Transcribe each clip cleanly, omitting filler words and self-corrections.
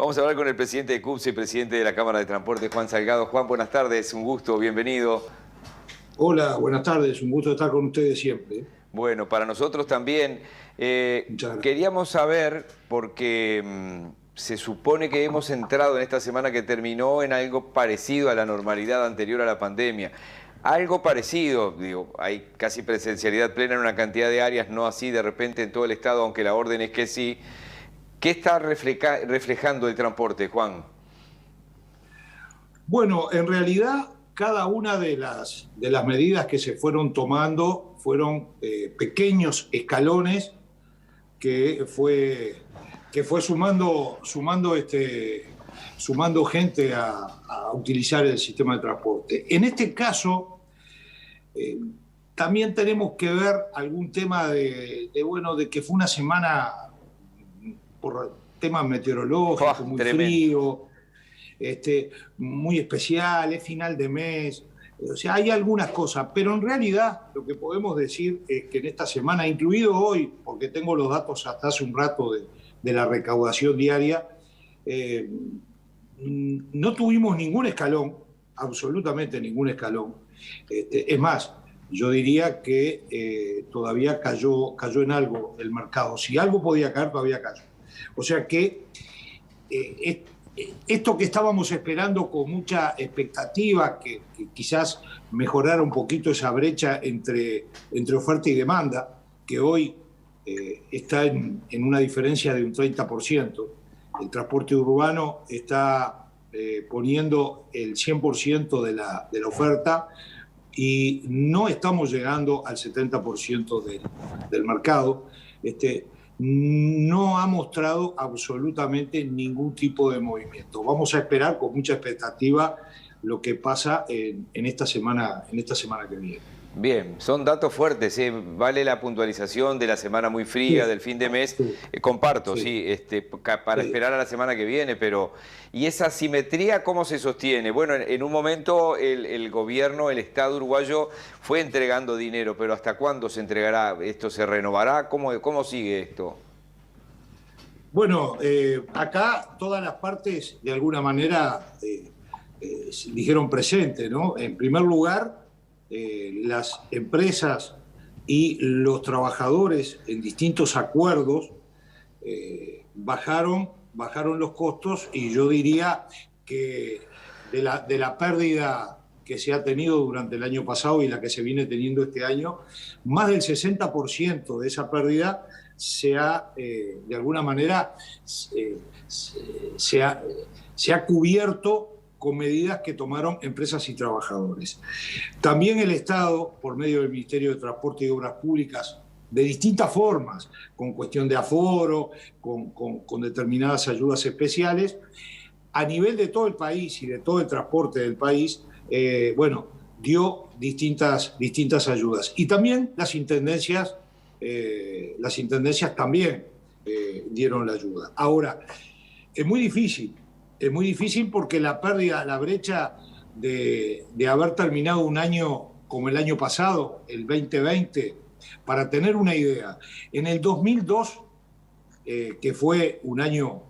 Vamos a hablar con el presidente de CUPSE y presidente de la Cámara de Transporte, Juan Salgado. Juan, buenas tardes, un gusto, bienvenido. Hola, buenas tardes, un gusto estar con ustedes siempre. Bueno, para nosotros también. Muchas gracias. Queríamos saber, porque se supone que hemos entrado en esta semana que terminó en algo parecido a la normalidad anterior a la pandemia. Algo parecido, digo, hay casi presencialidad plena en una cantidad de áreas, no así de repente en todo el estado, aunque la orden es que sí. ¿Qué está reflejando el transporte, Juan? Bueno, en realidad cada una de las medidas que se fueron tomando fueron pequeños escalones que fue sumando gente a utilizar el sistema de transporte. En este caso, también tenemos que ver algún tema de que fue una semana por temas meteorológicos, muy Tremendo. frío, muy especial, es final de mes. O sea, hay algunas cosas, pero en realidad lo que podemos decir es que en esta semana, incluido hoy, porque tengo los datos hasta hace un rato de la recaudación diaria, no tuvimos ningún escalón, absolutamente ningún escalón. Es más, yo diría que todavía cayó en algo el mercado. Si algo podía caer, todavía cayó. O sea que esto que estábamos esperando con mucha expectativa, que quizás mejorara un poquito esa brecha entre oferta y demanda, que hoy está en una diferencia de un 30%. El transporte urbano está poniendo el 100% de la oferta y no estamos llegando al 70% del mercado. No ha mostrado absolutamente ningún tipo de movimiento. Vamos a esperar con mucha expectativa lo que pasa en esta semana que viene. Bien, son datos fuertes, ¿eh? Vale la puntualización de la semana muy fría, Sí, del fin de mes. sí, Comparto, sí, sí, para sí. esperar a la semana que viene, pero ¿y esa simetría cómo se sostiene? Bueno, en un momento el gobierno, el Estado uruguayo fue entregando dinero, pero ¿hasta cuándo se entregará? ¿Esto se renovará? ¿Cómo sigue esto? Bueno, acá todas las partes de alguna manera dijeron presente, ¿no? En primer lugar, las empresas y los trabajadores en distintos acuerdos bajaron los costos, y yo diría que de la pérdida que se ha tenido durante el año pasado y la que se viene teniendo este año, más del 60% de esa pérdida se ha, de alguna manera, se ha cubierto con medidas que tomaron empresas y trabajadores. También el Estado, por medio del Ministerio de Transporte y Obras Públicas, de distintas formas, con cuestión de aforo, con determinadas ayudas especiales, a nivel de todo el país y de todo el transporte del país, dio distintas ayudas. Y también las intendencias también dieron la ayuda. Ahora, es muy difícil porque la pérdida, la brecha de haber terminado un año como el año pasado, el 2020, para tener una idea, en el 2002, que fue un año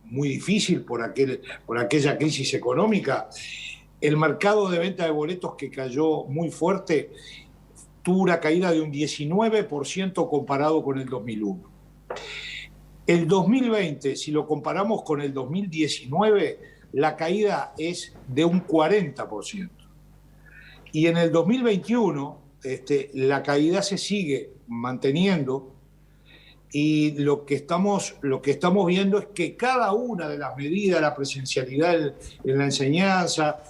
muy difícil por aquella crisis económica, el mercado de venta de boletos, que cayó muy fuerte, tuvo una caída de un 19% comparado con el 2001. El 2020, si lo comparamos con el 2019, la caída es de un 40%. Y en el 2021, la caída se sigue manteniendo, y lo que estamos viendo es que cada una de las medidas, la presencialidad en la enseñanza,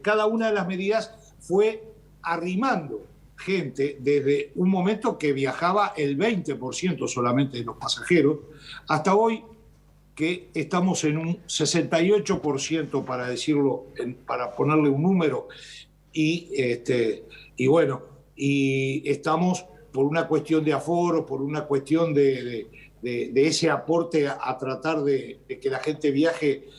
cada una de las medidas fue arrimando gente desde un momento que viajaba el 20% solamente de los pasajeros, hasta hoy que estamos en un 68%, para decirlo, para ponerle un número, y estamos por una cuestión de aforo, por una cuestión de ese aporte a tratar de que la gente viaje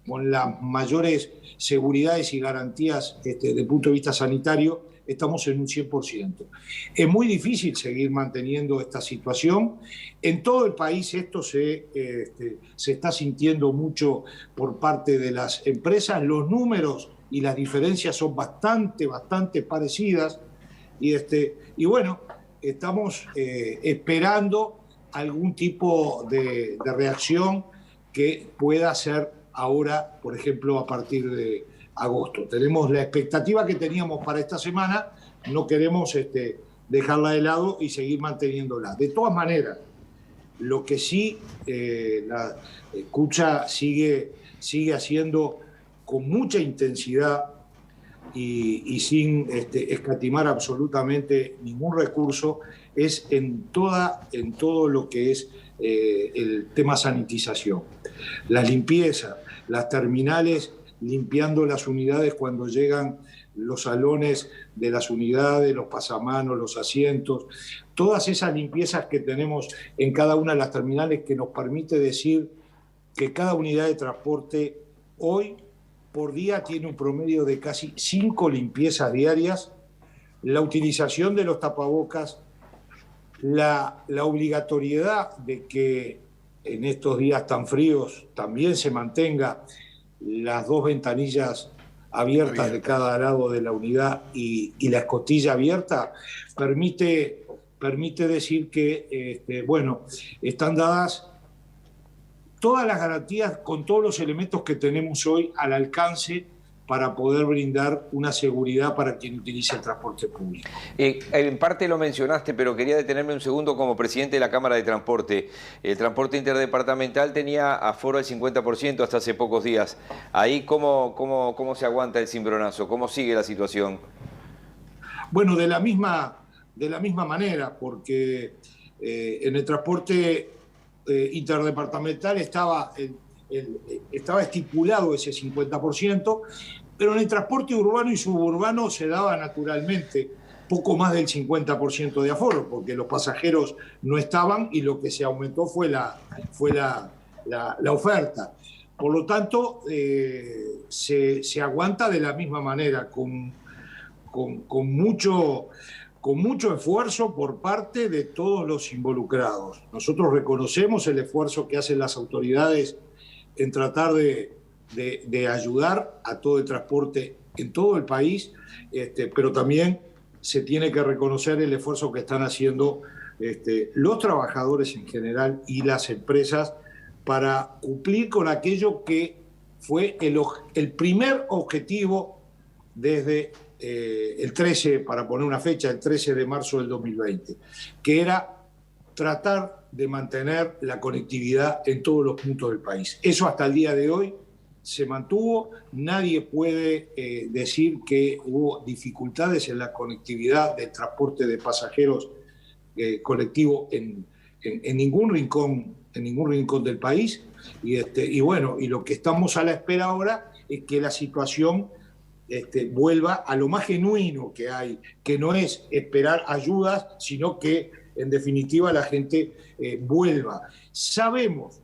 con las mayores seguridades y garantías desde el punto de vista sanitario, estamos en un 100%. Es muy difícil seguir manteniendo esta situación. En todo el país esto se está sintiendo mucho por parte de las empresas. Los números y las diferencias son bastante parecidas. Y bueno, estamos esperando algún tipo de reacción que pueda ser ahora, por ejemplo, a partir de agosto. Tenemos la expectativa que teníamos para esta semana, no queremos dejarla de lado y seguir manteniéndola. De todas maneras, lo que sí la Cucha sigue haciendo con mucha intensidad y sin escatimar absolutamente ningún recurso es en todo lo que es el tema sanitización. La limpieza, las terminales limpiando las unidades cuando llegan los salones de las unidades, los pasamanos, los asientos, todas esas limpiezas que tenemos en cada una de las terminales que nos permite decir que cada unidad de transporte hoy por día tiene un promedio de casi 5 limpiezas diarias, la utilización de los tapabocas, la obligatoriedad de que en estos días tan fríos también se mantenga las 2 ventanillas abiertas de cada lado de la unidad y la escotilla abierta, permite decir que, están dadas todas las garantías con todos los elementos que tenemos hoy al alcance para poder brindar una seguridad para quien utilice el transporte público. En parte lo mencionaste, pero quería detenerme un segundo como presidente de la Cámara de Transporte. El transporte interdepartamental tenía aforo del 50% hasta hace pocos días. Ahí, ¿cómo se aguanta el cimbronazo? ¿Cómo sigue la situación? Bueno, de la misma manera, porque en el transporte interdepartamental estaba estipulado ese 50%, pero en el transporte urbano y suburbano se daba naturalmente poco más del 50% de aforo, porque los pasajeros no estaban y lo que se aumentó fue la oferta. Por lo tanto, se aguanta de la misma manera, con mucho esfuerzo por parte de todos los involucrados. Nosotros reconocemos el esfuerzo que hacen las autoridades en tratar de ayudar a todo el transporte en todo el país, pero también se tiene que reconocer el esfuerzo que están haciendo los trabajadores en general y las empresas para cumplir con aquello que fue el primer objetivo desde el 13, para poner una fecha, el 13 de marzo del 2020, que era tratar de mantener la conectividad en todos los puntos del país. Eso hasta el día de hoy se mantuvo. Nadie puede decir que hubo dificultades en la conectividad del transporte de pasajeros colectivo en ningún rincón del país. Y lo que estamos a la espera ahora es que la situación vuelva a lo más genuino que hay, que no es esperar ayudas, sino que en definitiva la gente vuelva. Sabemos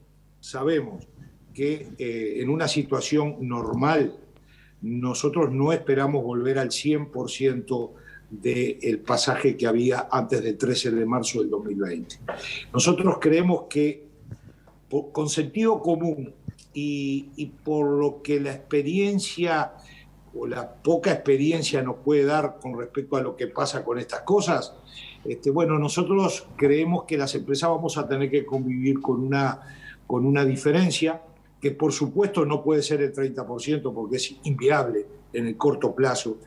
que en una situación normal nosotros no esperamos volver al 100% del pasaje que había antes del 13 de marzo del 2020. Nosotros creemos que con sentido común y por lo que la experiencia o la poca experiencia nos puede dar con respecto a lo que pasa con estas cosas, nosotros creemos que las empresas vamos a tener que convivir con una diferencia que por supuesto no puede ser el 30% porque es inviable en el corto plazo,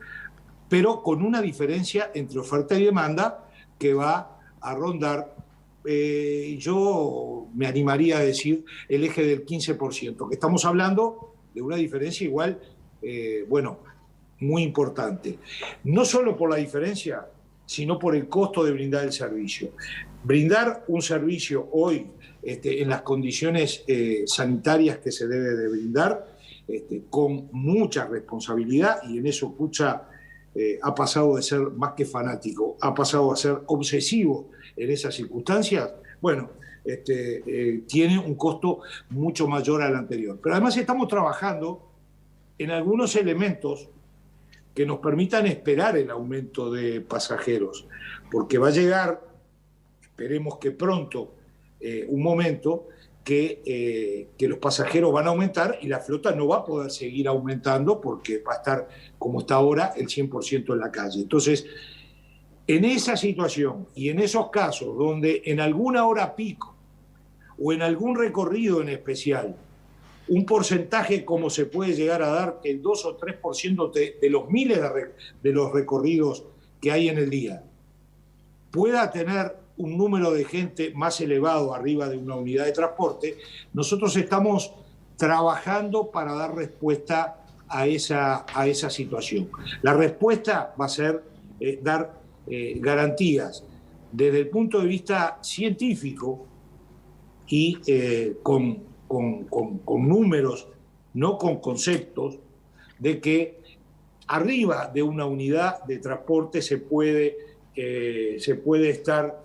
pero con una diferencia entre oferta y demanda que va a rondar, yo me animaría a decir, el eje del 15%, que estamos hablando de una diferencia igual, muy importante. No solo por la diferencia, sino por el costo de brindar el servicio. Brindar un servicio hoy en las condiciones sanitarias que se debe de brindar, con mucha responsabilidad, y en eso Cucha ha pasado de ser más que fanático, ha pasado a ser obsesivo en esas circunstancias, tiene un costo mucho mayor al anterior. Pero además estamos trabajando en algunos elementos que nos permitan esperar el aumento de pasajeros, porque va a llegar, esperemos que pronto, un momento que los pasajeros van a aumentar y la flota no va a poder seguir aumentando porque va a estar, como está ahora, el 100% en la calle. Entonces, en esa situación y en esos casos donde en alguna hora pico o en algún recorrido en especial, un porcentaje como se puede llegar a dar, el 2 o 3% de los miles de los recorridos que hay en el día, pueda tener un número de gente más elevado arriba de una unidad de transporte, nosotros estamos trabajando para dar respuesta a esa situación. La respuesta va a ser dar garantías desde el punto de vista científico y con números, no con conceptos, de que arriba de una unidad de transporte se puede estar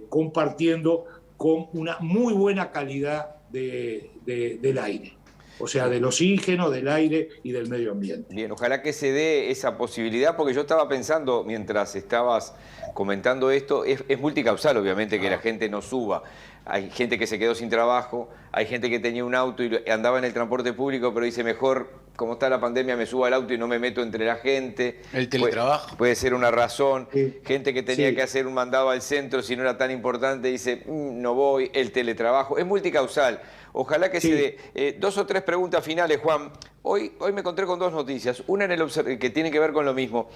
compartiendo con una muy buena calidad del aire, o sea, del oxígeno, del aire y del medio ambiente. Bien, ojalá que se dé esa posibilidad, porque yo estaba pensando, mientras estabas comentando esto, es multicausal, obviamente, que la gente no suba. Hay gente que se quedó sin trabajo, hay gente que tenía un auto y andaba en el transporte público, pero dice, mejor, como está la pandemia, me subo al auto y no me meto entre la gente. El teletrabajo. Puede ser una razón. Sí. Gente que tenía que hacer un mandado al centro, si no era tan importante, dice, no voy, el teletrabajo. Es multicausal. Ojalá que se dé. 2 o 3 preguntas finales, Juan. Hoy me encontré con 2 noticias. Una que tiene que ver con lo mismo.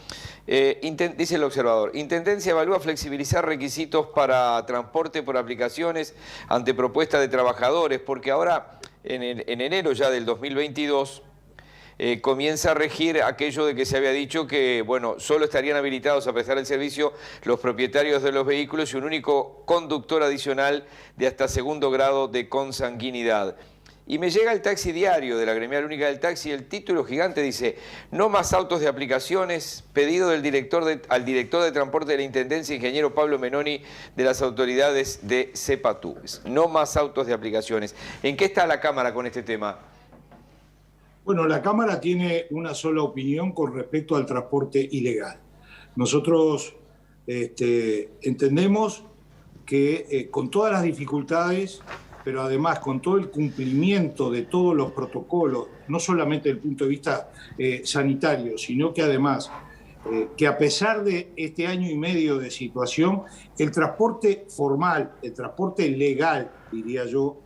Dice el observador, Intendencia evalúa flexibilizar requisitos para transporte por aplicaciones ante propuesta de trabajadores, porque ahora, en enero ya del 2022, comienza a regir aquello de que se había dicho que, bueno, solo estarían habilitados a prestar el servicio los propietarios de los vehículos y un único conductor adicional de hasta 2º grado de consanguinidad. Y me llega el Taxi Diario de la Gremial Única del Taxi, el título gigante dice, no más autos de aplicaciones, pedido del al director de transporte de la Intendencia, ingeniero Pablo Menoni, de las autoridades de Cepatúbes. No más autos de aplicaciones. ¿En qué está la Cámara con este tema? Bueno, la Cámara tiene una sola opinión con respecto al transporte ilegal. Nosotros entendemos que con todas las dificultades, pero además con todo el cumplimiento de todos los protocolos, no solamente desde el punto de vista sanitario, sino que además, que a pesar de este año y medio de situación, el transporte formal, el transporte legal, diría yo,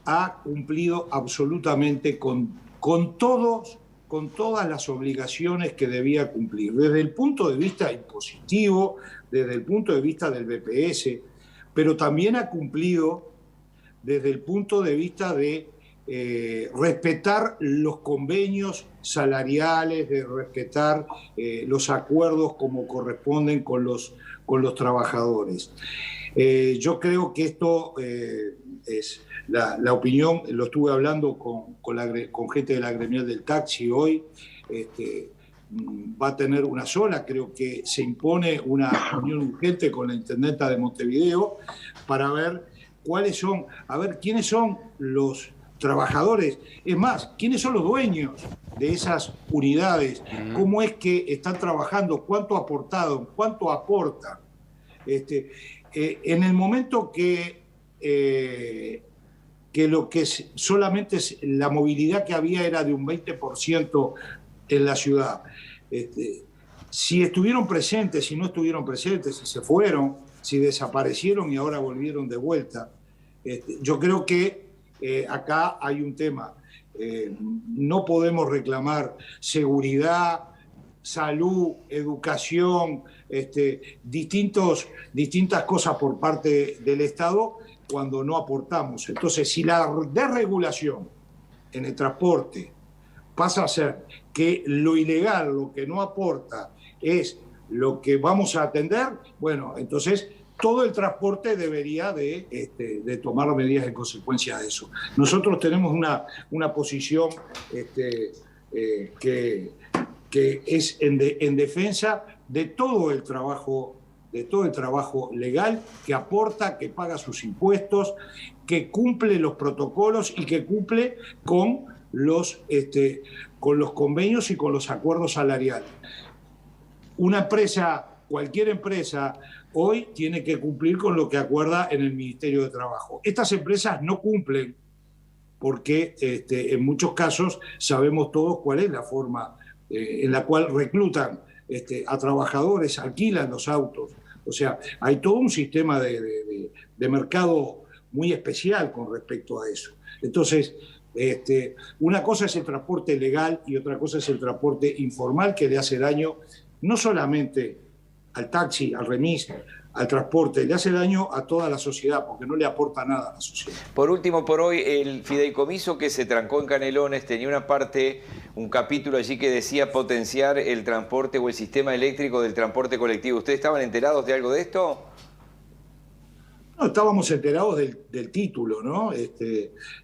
ha cumplido absolutamente con todas las obligaciones que debía cumplir, desde el punto de vista impositivo, desde el punto de vista del BPS, pero también ha cumplido desde el punto de vista de respetar los convenios salariales, de respetar los acuerdos como corresponden con los trabajadores. Yo creo que esto es la opinión, lo estuve hablando con gente de la Gremial del Taxi hoy, va a tener una sola, creo que se impone una reunión urgente con la Intendenta de Montevideo para ver quiénes son los trabajadores, es más, quiénes son los dueños de esas unidades, cómo es que están trabajando, cuánto aportaron, cuánto aportan. En el momento que lo que solamente la movilidad que había era de un 20% en la ciudad, si estuvieron presentes, si no estuvieron presentes, si se fueron, si desaparecieron y ahora volvieron de vuelta, yo creo que acá hay un tema. No podemos reclamar seguridad, salud, educación, distintas cosas por parte del Estado cuando no aportamos. Entonces, si la desregulación en el transporte pasa a ser que lo ilegal, lo que no aporta, es lo que vamos a atender, bueno, entonces todo el transporte debería de tomar medidas en consecuencia de eso. Nosotros tenemos una posición que es en defensa de todo el trabajo legal, que aporta, que paga sus impuestos, que cumple los protocolos y que cumple con con los convenios y con los acuerdos salariales. Una empresa, cualquier empresa, hoy tiene que cumplir con lo que acuerda en el Ministerio de Trabajo. Estas empresas no cumplen porque en muchos casos sabemos todos cuál es la forma en la cual reclutan a trabajadores, alquilan los autos. O sea, hay todo un sistema de mercado muy especial con respecto a eso. Entonces, una cosa es el transporte legal y otra cosa es el transporte informal, que le hace daño no solamente al taxi, al remis, al transporte, le hace daño a toda la sociedad porque no le aporta nada a la sociedad. Por último, por hoy, el fideicomiso que se trancó en Canelones tenía una parte, un capítulo allí que decía potenciar el transporte o el sistema eléctrico del transporte colectivo. ¿Ustedes estaban enterados de algo de esto? No, estábamos enterados del título, ¿no?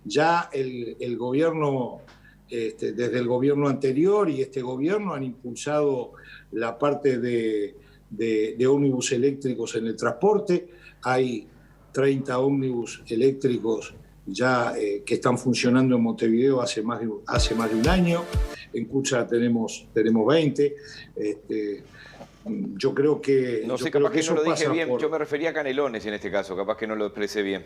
Ya el gobierno, desde el gobierno anterior y este gobierno han impulsado la parte de ómnibus eléctricos en el transporte. Hay 30 ómnibus eléctricos ya que están funcionando en Montevideo hace más de un año. En Cucha tenemos 20. Yo creo que... No sé, capaz que no lo dije bien. Yo me refería a Canelones en este caso, capaz que no lo expresé bien.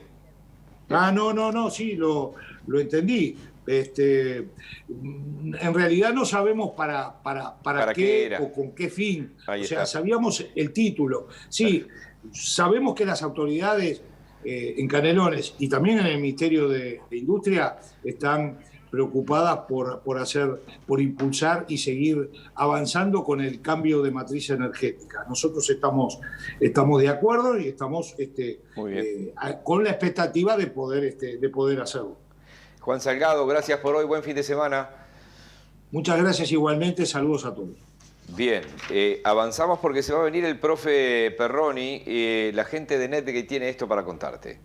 No, sí, lo entendí. En realidad no sabemos para qué era o con qué fin. Ahí o sea, está. sabíamos el título. Sí, sabemos que las autoridades en Canelones y también en el Ministerio de Industria están preocupadas por impulsar y seguir avanzando con el cambio de matriz energética. Nosotros estamos de acuerdo y estamos con la expectativa de poder hacerlo. Juan Salgado, gracias por hoy, buen fin de semana. Muchas gracias igualmente, saludos a todos. Bien, avanzamos porque se va a venir el profe Perroni, la gente de NET que tiene esto para contarte.